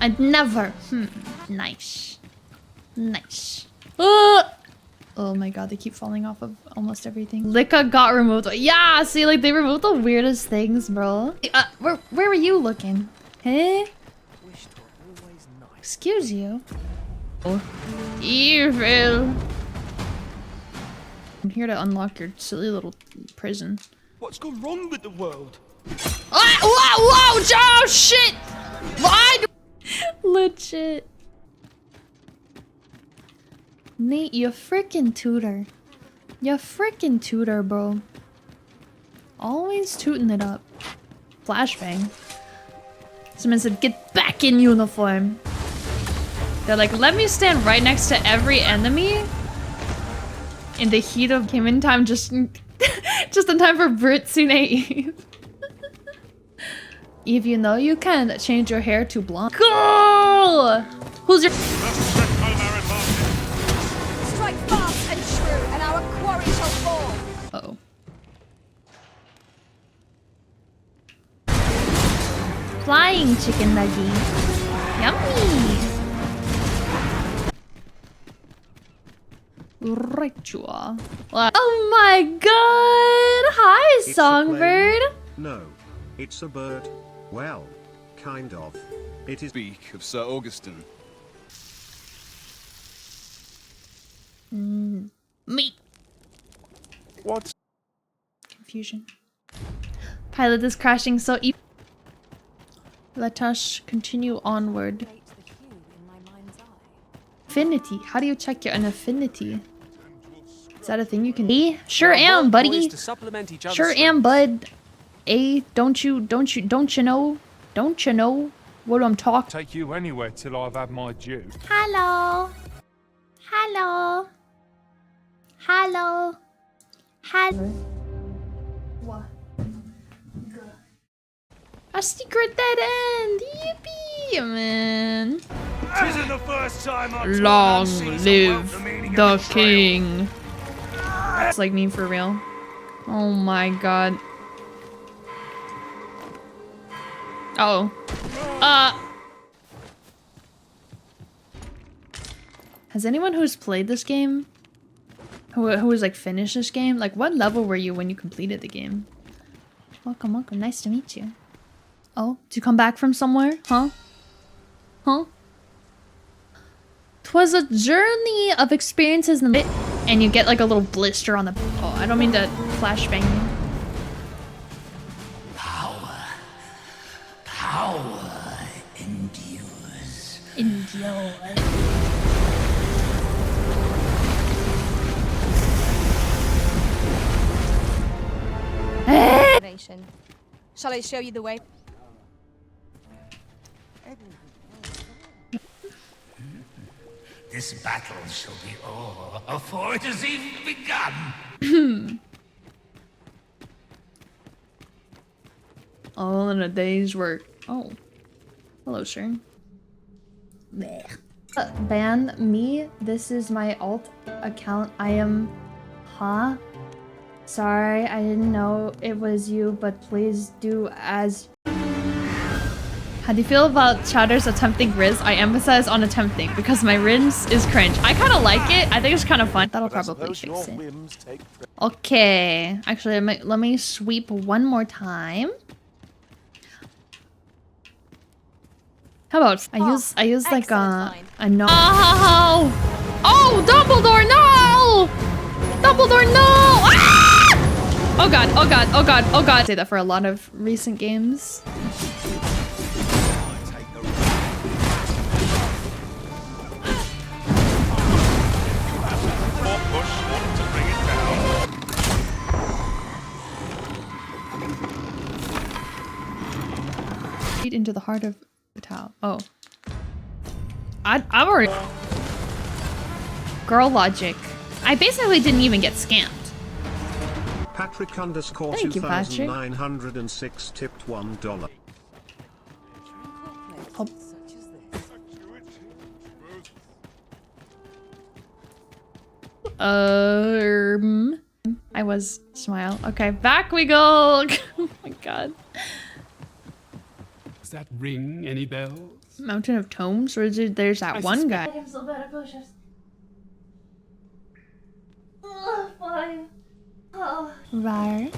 I'd never. Nice. Nice. Oh my god, they keep falling off of almost everything. Licka got removed. Yeah, see, like, they removed the weirdest things, bro. Where were you looking? Hey? Excuse you. Oh. Evil. I'm here to unlock your silly little prison. What's gone wrong with the world? Whoa, oh shit! What? Legit. Nate, you freaking tutor. You freaking tutor, bro. Always tooting it up. Flashbang. Someone said, get back in uniform. They're like, let me stand right next to every enemy. In the heat of came in time just in time for Britzy Nate. Eve, you know you can change your hair to blonde. Cool! Who's your- Strike fast and true, and our quarry shall fall. Uh-oh. Flying chicken nugget. Yummy! Ritual. Oh my god! Hi, It's Songbird! No, it's a bird. Well, kind of. It is. Speak of Sir Augustin. Me. What? Confusion. Pilot is crashing so let us continue onward. Affinity. How do you check your affinity? Is that a thing you can be? Sure am, buddy. Sure am, bud. Don't you know? Don't you know what I'm talking? Take you anywhere till I've had my due. Hello. Hello. Hello. Hello. What? A secret dead end. Yippee, man. Isn't the first time I've Long live the king. It's like me for real. Oh my god. Oh. Has anyone who's played this game, who has like finished this game, like what level were you when you completed the game? Welcome, welcome. Nice to meet you. Oh, did you come back from somewhere? Huh? Huh? 'Twas a journey of experiences in the and you get like a little blister on the. Oh, I don't mean to flashbang you. Power endures. Endure. Shall I show you the way? This battle shall be o'er before it has even begun. All in a day's work. Oh. Hello, sir. Ban me. This is my alt account. I am... Huh? Sorry, I didn't know it was you, but please do as... How do you feel about Chatter's attempting Riz? I emphasize on attempting because my Riz is cringe. I kind of like it. I think it's kind of fun. That'll probably fix it. Okay. Actually, let me sweep one more time. How about I use like a no. Oh! Oh, Dumbledore, no! Dumbledore, no! Ah! Oh god, oh god, oh god, oh god. I say that for a lot of recent games. Into the heart of the tower. Oh. I'm already... Girl logic. I basically didn't even get scammed. Patrick _ Thank you, Patrick. 2906 tipped $1. I was smile. Okay, back we go. Oh my god. that ring any bells? Mountain of Tomes? Or is it there's that one guy? I'm so bad at push-ups. Fine. Oh. Right.